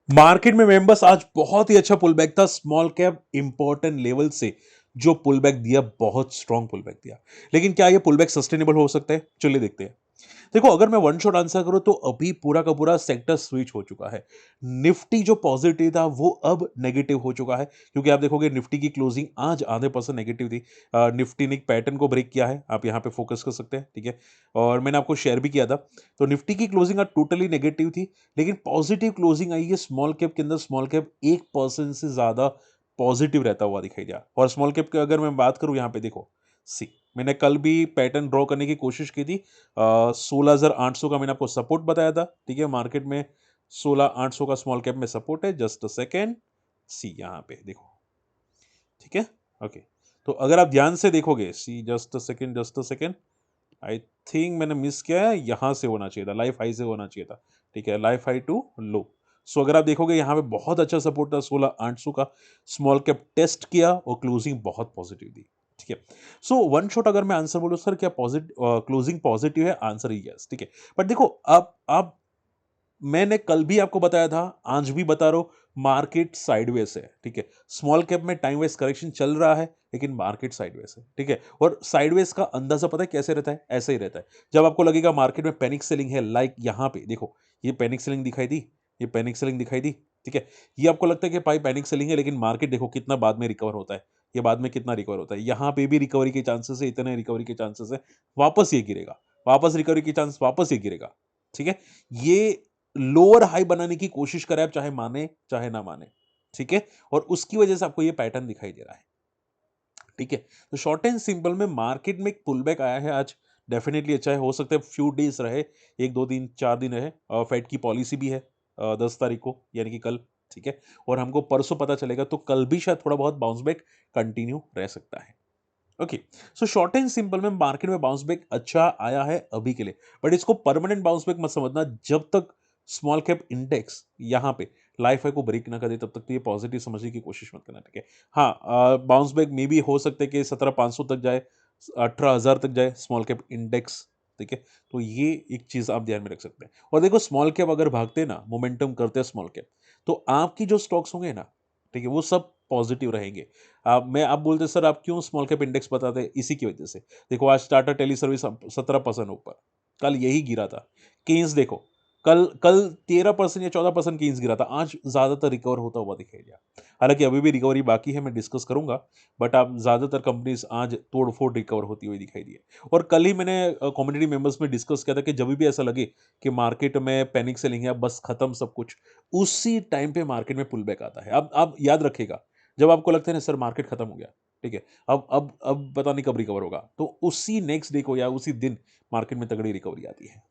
Market में members आज बहुत ही अच्छा पुल बैक था स्मॉल कैप इंपॉर्टेंट लेवल से। जो पुल बैक दिया बहुत स्ट्रॉन्ग पुल बैक दिया। लेकिन क्या ये पुल बैक सस्टेनेबल हो सकता है? चलिए देखते हैं। देखो, अगर मैं वन शॉट आंसर करूं तो अभी पूरा का पूरा सेक्टर स्विच हो चुका है। निफ्टी जो पॉजिटिव था वो अब नेगेटिव हो चुका है, क्योंकि आप देखोगे निफ्टी की क्लोजिंग आज आधे परसेंट नेगेटिव थी। निफ्टी ने एक पैटर्न को ब्रेक किया है, आप यहां पे फोकस कर सकते हैं, ठीक है। और मैंने आपको शेयर भी किया था। तो निफ्टी की क्लोजिंग आज टोटली नेगेटिव थी, लेकिन पॉजिटिव क्लोजिंग आई है स्मॉल कैप के अंदर। स्मॉल कैप 1% से ज्यादा पॉजिटिव रहता हुआ दिखाई दिया। और स्मॉल कैप की अगर मैं बात करूं, यहां पे देखो, सी, मैंने कल भी पैटर्न ड्रॉ करने की कोशिश की थी। 16,800 का मैंने आपको सपोर्ट बताया था, ठीक है। मार्केट में 16,800 का स्मॉल कैप में सपोर्ट है। जस्ट अ सेकेंड, सी यहां पे देखो, ठीक है। ओके, तो अगर आप ध्यान से देखोगे, see, just a second, just a second, I think मैंने मिस किया है, यहां से होना चाहिए था, लाइफ हाई से होना चाहिए था, ठीक है, लाइफ हाई टू लो। सो अगर आप देखोगे यहां पे बहुत अच्छा सपोर्ट था 16,800 का। स्मॉल कैप टेस्ट किया और क्लोजिंग बहुत पॉजिटिव दी, ठीक है। सो वन शॉट अगर मैं आंसर बोलूं, सर क्या पॉजिटिव क्लोजिंग पॉजिटिव है? आंसर ही यस, ठीक है। बट देखो, अब मैंने कल भी आपको बताया था, आज भी बता रहा हूं, मार्केट साइडवेज है, ठीक है। स्मॉल कैप में टाइम वेज करेक्शन चल रहा है, लेकिन मार्केट साइडवेज है, ठीक है। और साइडवेज का अंदाजा पता है कैसे रहता है? ऐसे ही रहता है। जब आपको लगेगा मार्केट में पैनिक सेलिंग है, लाइक यहां पे देखो, ये पैनिक सेलिंग दिखाई दी, ये पैनिक सेलिंग दिखाई दी, ठीक है। ये आपको लगता है कि भाई पैनिक सेलिंग है, लेकिन मार्केट देखो कितना बाद में रिकवर होता है। ये बाद में कितना रिकवर होता है, यहां पे भी रिकवरी के चांसेस है, इतने रिकवरी के चांसेस है, वापस ये गिरेगा, वापस रिकवरी के चांस, वापस ये गिरेगा, ठीक है। ये लोअर हाई बनाने की कोशिश करे, आप चाहे माने चाहे ना माने, ठीक है। और उसकी वजह से आपको ये पैटर्न दिखाई दे रहा है, ठीक है। तो शॉर्ट एंड सिंपल में मार्केट में एक पुल बैक आया है आज। डेफिनेटली अच्छा है, हो सकता है फ्यू डेज रहे, एक दो दिन, 4 दिन रहे। फेड की पॉलिसी भी है 10 तारीख को, यानी कि कल, ठीक है। और हमको परसों पता चलेगा, तो कल भी शायद थोड़ा बहुत बाउंस बैक कंटिन्यू रह सकता है। Okay, so short and simple में मार्केट में बाउंस बैक अच्छा आया है अभी के लिए। बट इसको परमानेंट बाउंस बैक मत समझना। जब तक स्मॉल कैप इंडेक्स यहां पे लाइफ हाई को ब्रेक ना कर दे, तब तक तो ये पॉजिटिव समझने की कोशिश मत करना, ठीक है। हाँ, बाउंस बैक मे भी हो सकता है कि 17,500 तक जाए, 18,000 तक जाए स्मॉल कैप इंडेक्स, ठीक है। तो ये एक चीज आप ध्यान में रख सकते हैं। और देखो, स्मॉल कैप अगर भागते हैं ना, मोमेंटम करते हैं स्मॉल कैप, तो आपकी जो स्टॉक्स होंगे ना, ठीक है, वो सब पॉजिटिव रहेंगे। आप बोलते सर आप क्यों स्मॉल कैप इंडेक्स बताते हैं? इसी की वजह से। देखो, आज टाटा टेली सर्विस 17% ऊपर, कल यही गिरा था। केन्स देखो, कल कल 13% या 14% केन्स गिरा था, आज ज्यादातर रिकवर होता हुआ दिखाई दिया। हालांकि अभी भी रिकवरी बाकी है, मैं डिस्कस करूंगा। बट आप ज्यादातर कंपनीज आज तोड़ फोड़ रिकवर होती हुई दिखाई दी है। और कल ही मैंने कम्युनिटी मेंबर्स में डिस्कस किया था कि जब भी ऐसा लगे कि मार्केट में पैनिक सेलिंग है, बस खत्म सब कुछ, उसी टाइम पे मार्केट में पुल बैक आता है। अब आप याद रखिएगा, जब आपको लगता है ना सर मार्केट खत्म हो गया, ठीक है, अब पता नहीं कब रिकवर होगा, तो उसी नेक्स्ट डे को या उसी दिन मार्केट में तगड़ी रिकवरी आती है,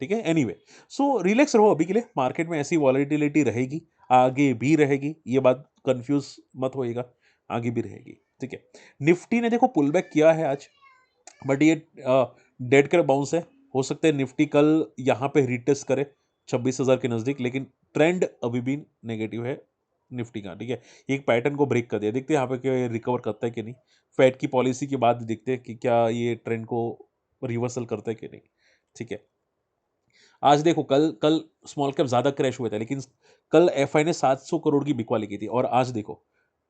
ठीक है। एनीवे, सो रिलैक्स रहो अभी के लिए। मार्केट में ऐसी वॉलेटिलिटी रहेगी, आगे भी रहेगी, ये बात कंफ्यूज मत होइएगा, आगे भी रहेगी, ठीक है। निफ्टी ने देखो पुल बैक किया है आज, बट ये डेड कर बाउंस है। हो सकता है निफ्टी कल यहां पे रिटेस्ट करे 26,000 के नजदीक, लेकिन ट्रेंड अभी भी नेगेटिव है निफ्टी का, ठीक है। एक पैटर्न को ब्रेक कर दिया, देखते हैं यहाँ पे क्या रिकवर करता है कि नहीं। फेड की पॉलिसी के बाद देखते हैं कि क्या ये ट्रेंड को रिवर्सल करता है कि नहीं, ठीक है। आज देखो, कल कल स्मॉल कैप ज्यादा क्रैश हुए थे, लेकिन कल एफआई ने 700 करोड़ की बिकवाली की थी, और आज देखो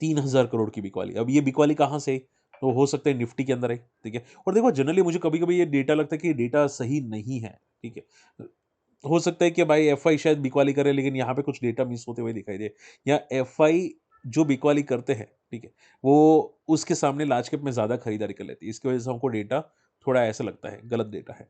3,000 करोड़ की बिकवाली। अब ये बिकवाली कहां से आई? तो हो सकता है निफ्टी के अंदर है, ठीक है। और देखो, जनरली मुझे कभी कभी ये डेटा लगता है कि डेटा सही नहीं है, ठीक है। हो सकता है कि भाई एफआई शायद बिकवाली करे, लेकिन यहाँ पे कुछ डेटा मिस होते हुए दिखाई दे, या एफआई जो बिकवाली करते हैं, ठीक है, वो उसके सामने लार्ज कैप में ज्यादा खरीदारी कर लेती है। इसकी वजह से हमको डेटा थोड़ा ऐसा लगता है, गलत डेटा है।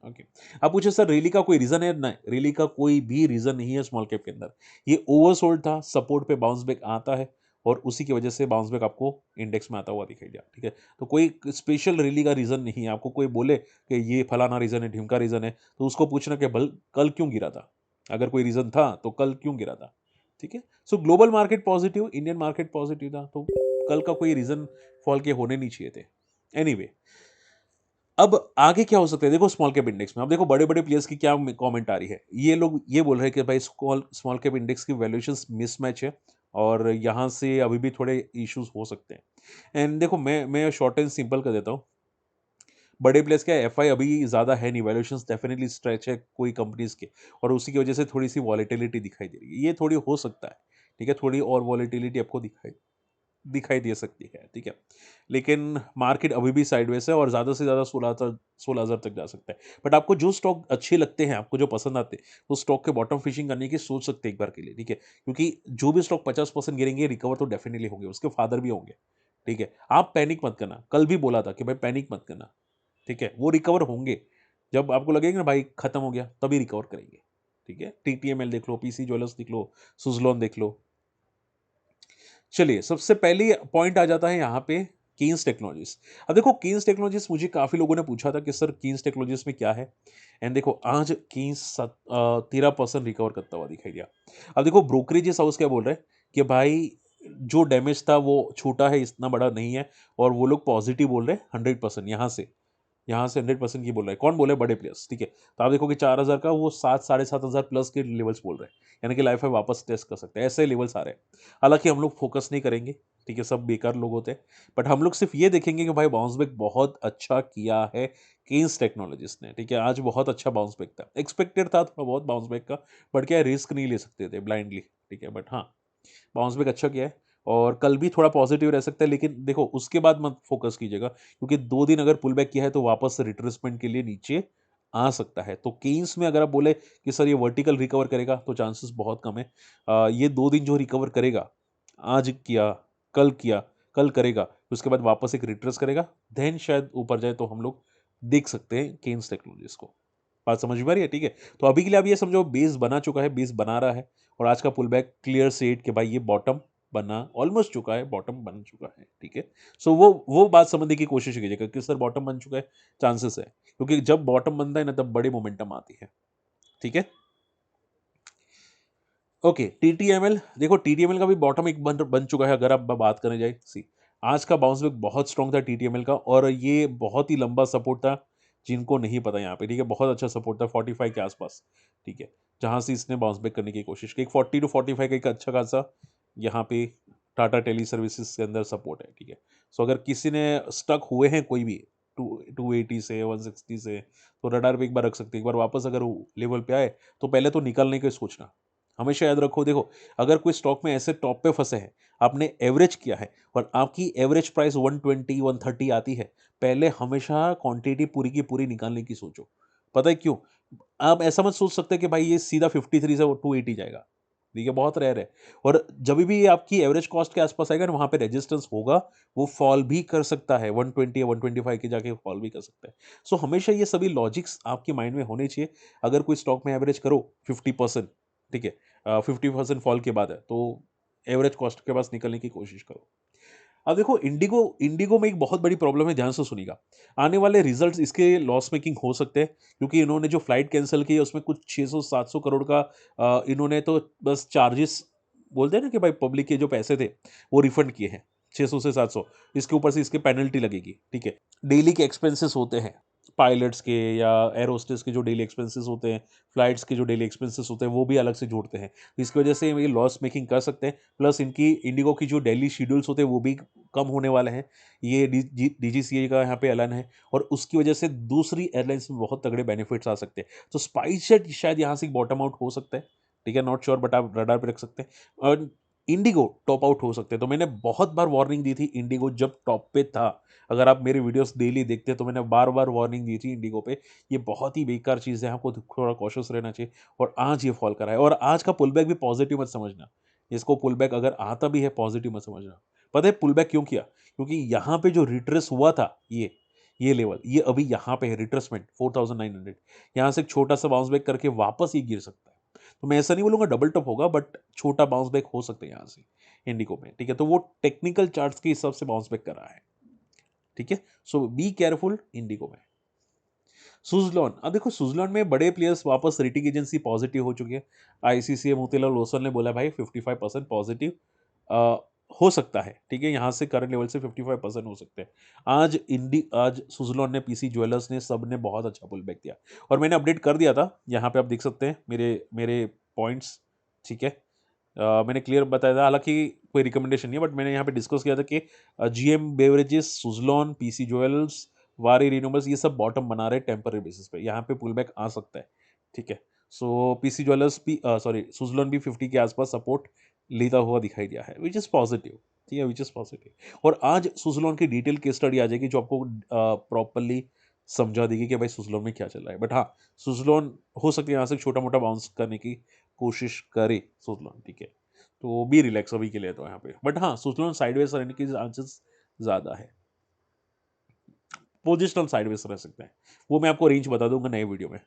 ओके, आप पूछे सर रैली का कोई रीजन है? नहीं, रैली का कोई भी रीजन नहीं है स्मॉल कैप के अंदर। ये ओवरसोल्ड था, सपोर्ट पे बाउंस बैक आता है, और उसी की वजह से बाउंस बैक आपको इंडेक्स में आता हुआ दिखाई दिया, ठीक है। तो कोई स्पेशल रैली का रीजन नहीं है। आपको कोई बोले कि ये फलाना रीजन है, ढिमका रीजन है, तो उसको पूछना कि बल कल क्यों गिरा था। अगर कोई रीजन था तो कल क्यों गिरा था, ठीक है। सो global market positive, Indian market positive था, तो कल का कोई रीजन फॉल के होने नहीं चाहिए थे। एनीवे, अब आगे क्या हो सकता है? देखो, स्मॉल कैप इंडेक्स में अब देखो बड़े बड़े प्लेयर्स की क्या कमेंट आ रही है। ये लोग ये बोल रहे हैं कि भाई स्मॉल स्मॉल कैप इंडेक्स की वैल्यूएशंस मिसमैच है, और यहां से अभी भी थोड़े इश्यूज हो सकते हैं। एंड देखो, मैं शॉर्ट एंड सिंपल कर देता हूँ। बड़े प्लेयर्स क्या है, एफआई अभी ज़्यादा है नहीं, वैल्यूएशंस डेफिनेटली स्ट्रेच है कोई कंपनीज के, और उसी की वजह से थोड़ी सी वॉलेटिलिटी दिखाई दे रही है, ये थोड़ी हो सकता है, ठीक है, थोड़ी और वॉलेटिलिटी आपको दिखाई दिखाई दे सकती है, ठीक है। लेकिन मार्केट अभी भी साइडवेज है और ज़्यादा से ज़्यादा 16,000 तक जा सकता है। बट आपको जो स्टॉक अच्छे लगते हैं, आपको जो पसंद आते हैं, उस स्टॉक के बॉटम फिशिंग करने की सोच सकते हैं एक बार के लिए, ठीक है। क्योंकि जो भी स्टॉक 50% गिरेंगे, रिकवर तो डेफिनिटली होंगे, उसके फादर भी होंगे, ठीक है। आप पैनिक मत करना, कल भी बोला था कि भाई पैनिक मत करना, ठीक है। वो रिकवर होंगे, जब आपको लगेगा ना भाई खत्म हो गया, तभी रिकवर करेंगे, ठीक है। टीटीएमएल देख लो, पीसी ज्वेलर्स देख लो, सुज़लॉन देख लो। चलिए, सबसे पहले पॉइंट आ जाता है यहाँ पे कीन्स टेक्नोलॉजीज़। अब देखो कीन्स टेक्नोलॉजीज़, मुझे काफ़ी लोगों ने पूछा था कि सर कीन्स टेक्नोलॉजीज़ में क्या है? एंड देखो आज कीन्स 13% रिकवर करता हुआ दिखाई दिया। अब देखो ब्रोकरेजेस हाउस क्या बोल रहे हैं कि भाई जो डैमेज था वो छोटा है, इतना बड़ा नहीं है, और वो लोग पॉजिटिव बोल रहे हैं 100% यहाँ से 100% की बोल रहा है। कौन बोल रहा है? बड़े प्लेयर्स, ठीक है। तो आप देखो कि 4,000 का वो 7 साढ़े 7,000 प्लस के लेवल्स बोल रहे हैं। यानी कि लाइफ में वापस टेस्ट कर सकते हैं, ऐसे लेवल्स आ रहे हैं। हालाँकि हम लोग फोकस नहीं करेंगे, ठीक है, सब बेकार लोग होते हैं। बट हम लोग सिर्फ ये देखेंगे कि भाई बाउंस बैक बहुत अच्छा किया है केन्स टेक्नोलॉजीज़ ने, ठीक है। आज बहुत अच्छा बाउंस बैक था। एक्सपेक्टेड था थोड़ा बहुत बाउंस बैक का, बट क्या है, रिस्क नहीं ले सकते थे ब्लाइंडली, ठीक है। बट हाँ, बाउंस बैक अच्छा किया है, और कल भी थोड़ा पॉजिटिव रह सकता है, लेकिन देखो उसके बाद मत फोकस कीजिएगा, क्योंकि 2 दिन अगर पुल बैक किया है तो वापस से रिट्रेसमेंट के लिए नीचे आ सकता है। तो केन्स में अगर आप बोले कि सर ये वर्टिकल रिकवर करेगा, तो चांसेस बहुत कम है। ये 2 दिन जो रिकवर करेगा, आज किया, कल करेगा, उसके बाद वापस एक रिट्रेस करेगा, देन शायद ऊपर जाए, तो हम लोग देख सकते हैं केन्स टेक्नोलॉजीज़ को। बात समझ में आ रही है? ठीक है। तो अभी के लिए आप ये समझो बेस बना चुका है, बेस बना रहा है, और आज का पुल बैक क्लियर सेट कि भाई ये बॉटम बना ऑलमोस्ट चुका है, बॉटम बन चुका है, ठीक है। सो वो बात समझने की कोशिश कीजिएगा कि सर बॉटम बन चुका है, चांसेस है, क्योंकि जब बॉटम बनता है ना तब बड़ी मोमेंटम आती है, ठीक है। ओके, टीटीएमएल देखो, टीटीएमएल का भी बॉटम एक बन बन चुका है, अगर आप बात करने जाए। सी, आज का बाउंस बैक बहुत स्ट्रांग था टीटीएमएल का, और ये बहुत ही लंबा सपोर्ट था, जिनको नहीं पता यहाँ पे, ठीक है, बहुत अच्छा सपोर्ट था 45 के आसपास, ठीक है, जहाँ से इसने बाउंस बैक करने की कोशिश की। 40 टू 45 का एक अच्छा खासा यहाँ पे टाटा टेली सर्विसेज के अंदर सपोर्ट है, ठीक है। सो अगर किसी ने स्टक हुए हैं कोई भी 280 से 160 से, तो रडार पे एक बार रख सकते हैं। एक बार वापस अगर लेवल पे आए, तो पहले तो निकलने का सोचना। हमेशा याद रखो, देखो अगर कोई स्टॉक में ऐसे टॉप पे फंसे हैं, आपने एवरेज किया है, और आपकी एवरेज प्राइस 120 130 आती है, पहले हमेशा क्वांटिटी पूरी की पूरी निकालने की सोचो। पता है क्यों? आप ऐसा मत सोच सकते कि भाई ये सीधा 53 से वो 280 जाएगा, ठीक है, बहुत रेयर है। और जब भी आपकी एवरेज कॉस्ट के आसपास आएगा ना, वहां पे रेजिस्टेंस होगा, वो फॉल भी कर सकता है 120 या 125 के जाके फॉल भी कर सकता है। सो हमेशा ये सभी लॉजिक्स आपके माइंड में होने चाहिए। अगर कोई स्टॉक में एवरेज करो 50%, ठीक है, 50% फॉल के बाद है, तो एवरेज कॉस्ट के पास निकलने की कोशिश करो। अब देखो इंडिगो इंडिगो में एक बहुत बड़ी प्रॉब्लम है, ध्यान से सुनिएगा। आने वाले रिजल्ट्स इसके लॉस मेकिंग हो सकते हैं, क्योंकि इन्होंने जो फ्लाइट कैंसिल की है उसमें कुछ 600-700 करोड़ का इन्होंने तो बस चार्जेस बोलते हैं ना कि भाई पब्लिक के जो पैसे थे वो रिफंड किए हैं, 600 से 700। इसके ऊपर से इसके पेनल्टी लगेगी, ठीक है। डेली के एक्सपेंसेस होते हैं पायलट्स के या एयर होस्टेस के, जो डेली एक्सपेंसेस होते हैं, फ्लाइट्स के जो डेली एक्सपेंसेस होते हैं, वो भी अलग से जोड़ते हैं। तो इसकी वजह से ये लॉस मेकिंग कर सकते हैं। प्लस इनकी इंडिगो की जो डेली शेड्यूल्स होते हैं वो भी कम होने वाले हैं। ये डीजीसीए का यहाँ पे ऐलान है, और उसकी वजह से दूसरी एयरलाइंस में बहुत तगड़े बेनिफिट्स आ सकते हैं। तो स्पाइस जेट शायद यहाँ से बॉटम आउट हो सकता है, ठीक है, नॉट श्योर, बट आप रडार पे रख सकते हैं। और इंडिगो टॉप आउट हो सकते हैं। तो मैंने बहुत बार वार्निंग दी थी इंडिगो जब टॉप पे था। अगर आप मेरे वीडियोस डेली देखते हैं तो मैंने बार बार वार्निंग दी थी इंडिगो पे, ये बहुत ही बेकार चीज़ है, आपको थोड़ा कॉशियस रहना चाहिए। और आज ये फॉल करा है, और आज का पुल बैक भी पॉजिटिव मत समझना। इसको पुल बैक अगर आता भी है, पॉजिटिव मत समझना। पता है पुल बैक क्यों किया? क्योंकि यहाँ पे जो रिट्रेस हुआ था, ये लेवल, ये अभी यहाँ पे है रिट्रेसमेंट 4900, यहाँ से एक छोटा सा बाउंस बैक करके वापस ये गिर सकता है। तो मैं ऐसा नहीं बोलूंगा डबल टॉप होगा, बट छोटा बाउंस बैक हो सकता है यहाँ से इंडिगो में, ठीक है। तो वो टेक्निकल चार्ट्स के हिसाब से बाउंस बैक कर रहा है, ठीक है। सो बी केयरफुल इंडिगो में। सुजलॉन, अब देखो सुजलॉन में बड़े प्लेयर्स वापस, रेटिंग एजेंसी पॉजिटिव हो चुकी है। आईसीसीए मोतीलाल ओसवाल ने बोला भाई 55% पॉजिटिव हो सकता है, ठीक है, यहाँ से करंट लेवल से 55% हो सकते हैं। आज सुजलॉन ने, पीसी ज्वेलर्स ने, सब ने बहुत अच्छा पुल बैक दिया, और मैंने अपडेट कर दिया था, यहाँ पे आप देख सकते हैं मेरे मेरे पॉइंट्स, ठीक है। मैंने क्लियर बताया था, हालांकि कोई रिकमेंडेशन नहीं है, बट मैंने यहाँ पे डिस्कस किया था कि GM beverages, Suzlon, PC jewellers, वारी रिन्यूएबल्स ये सब बॉटम बना रहे हैं टेम्पररी बेसिस पे, यहाँ पे पुल बैक आ सकता है, ठीक है। सो पीसी ज्वेलर्स भी सॉरी सुजलोन भी 50 के आसपास सपोर्ट लेता हुआ दिखाई दिया है, विच इज़ पॉजिटिव, ठीक है, विच इज़ पॉजिटिव। और आज सुजलोन की डिटेल केस स्टडी आ जाएगी जो आपको प्रॉपरली समझा देगी कि भाई सुजलोन में क्या चल रहा है। बट हाँ, सुजलोन हो सकता है यहाँ से छोटा मोटा बाउंस करने की कोशिश करे सुजलोन, ठीक है। तो बी रिलैक्स अभी के लिए तो यहाँ पे, बट हाँ सुजलोन साइडवेज रहने के चांसेस ज़्यादा है, पोजिशनल साइडवेज रह सकते हैं, वो मैं आपको रेंज बता दूंगा नए वीडियो में।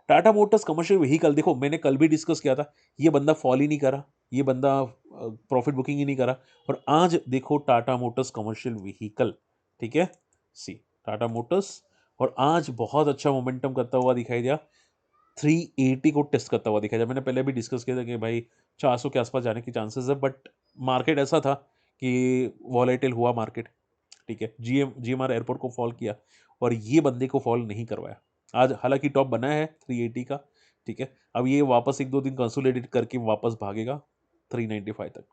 टाटा मोटर्स कमर्शियल व्हीकल, देखो मैंने कल भी डिस्कस किया था, ये बंदा फॉल ही नहीं करा, ये बंदा प्रॉफिट बुकिंग ही नहीं करा, और आज देखो टाटा मोटर्स कमर्शियल व्हीकल, ठीक है, सी टाटा मोटर्स, और आज बहुत अच्छा मोमेंटम करता हुआ दिखाई दिया, 380 को टेस्ट करता हुआ दिखाई दिया। मैंने पहले भी डिस्कस किया था कि भाई 400 के आसपास जाने की चांसेस है, बट मार्केट ऐसा था कि वॉलेटिल हुआ मार्केट, ठीक है, जीएमआर एयरपोर्ट को फॉल किया और ये बंदे को फॉल नहीं करवाया। आज हालांकि टॉप बना है 380 का, ठीक है, अब ये वापस एक दो दिन कंसोलिडेट करके वापस भागेगा 395 तक,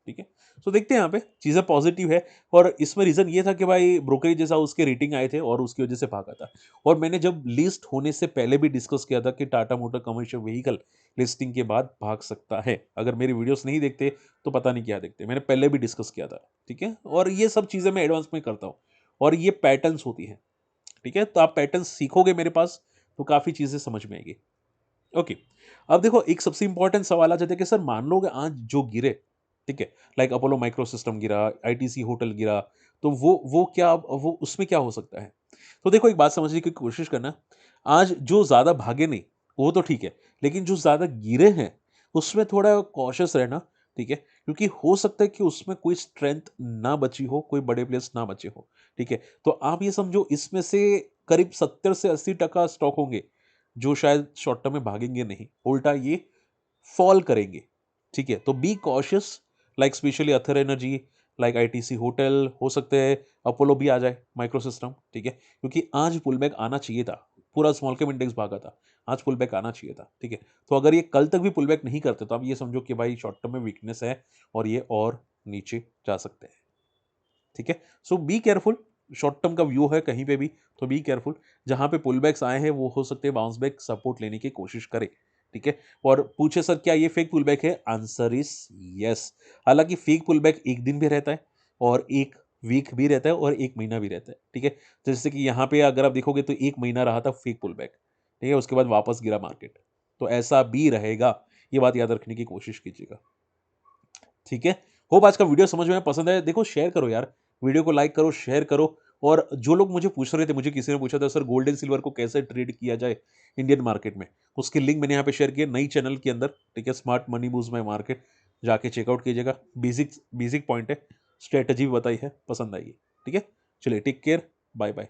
ठीक है। सो देखते हैं यहाँ पे चीज़ें पॉजिटिव है, और इसमें रीज़न ये था कि भाई ब्रोकरेज जैसा उसके रेटिंग आए थे और उसकी वजह से भागा था। और मैंने जब लिस्ट होने से पहले भी डिस्कस किया था कि Tata motor commercial vehicle listing के बाद भाग सकता है। अगर मेरी वीडियोस नहीं देखते तो पता नहीं क्या देखते, मैंने पहले भी डिस्कस किया था, ठीक है। और ये सब चीज़ें मैं एडवांस में करता हूँ, और ये पैटर्न्स होती हैं, ठीक है। तो आप पैटर्न्स सीखोगे मेरे पास तो काफ़ी चीज़ें समझ में आएगी। ओके, अब देखो एक सबसे इंपॉर्टेंट सवाल आ जाता है कि सर मान लो कि आज जो गिरे, ठीक है, लाइक अपोलो माइक्रो सिस्टम गिरा, आईटीसी होटल गिरा, तो वो क्या, वो उसमें क्या हो सकता है? तो देखो एक बात समझने की कोशिश करना, आज जो ज़्यादा भागे नहीं वो तो ठीक है, लेकिन जो ज़्यादा गिरे हैं उसमें थोड़ा कॉशियस रहना, ठीक है, क्योंकि हो सकता है कि उसमें कोई स्ट्रेंथ ना बची हो, कोई बड़े प्लेयर्स ना बचे हो, ठीक है। तो आप ये समझो इसमें से करीब 70 से 80% स्टॉक होंगे जो शायद शॉर्ट टर्म में भागेंगे नहीं, उल्टा ये फॉल करेंगे, ठीक है। तो be cautious, like specially other energy, like ITC hotel, हो सकते हैं अपोलो भी आ जाए माइक्रो सिस्टम, ठीक है, क्योंकि आज पुल बैक आना चाहिए था, पूरा स्मॉल कैप इंडेक्स भागा था, आज पुल बैक आना चाहिए था, ठीक है। तो अगर ये कल तक भी पुल बैक नहीं करते तो आप ये समझो कि भाई शॉर्ट टर्म में वीकनेस है और ये और नीचे जा सकते हैं, ठीक है। सो बी केयरफुल, शॉर्ट टर्म का व्यू है कहीं पे भी तो बी केयरफुल, जहां पे पुल बैक्स आए हैं वो हो सकते हैं बाउंस बैक सपोर्ट लेने की कोशिश करे, ठीक है। और पूछे सर क्या ये फेक पुल बैक है, आंसर इज यस। हालांकि फेक पुल बैक एक दिन भी रहता है और एक वीक भी रहता है और एक महीना भी रहता है, ठीक है। जैसे कि यहाँ पे अगर आप देखोगे तो एक महीना रहा था फेक पुल बैक, ठीक है, उसके बाद वापस गिरा मार्केट, तो ऐसा भी रहेगा, ये बात याद रखने की कोशिश कीजिएगा, ठीक है। होप आज का वीडियो समझ में पसंद आया, देखो शेयर करो यार, वीडियो को लाइक करो, शेयर करो। और जो लोग मुझे पूछ रहे थे, मुझे किसी ने पूछा था सर गोल्ड एंड सिल्वर को कैसे ट्रेड किया जाए इंडियन मार्केट में, उसकी लिंक मैंने यहाँ पे शेयर किया नई चैनल के अंदर, ठीक है, smart money moves my market, जाके चेकआउट कीजिएगा। बेसिक बेसिक पॉइंट है, स्ट्रेटजी भी बताई है, पसंद आएगी, ठीक है। चलिए टेक केयर, बाय बाय।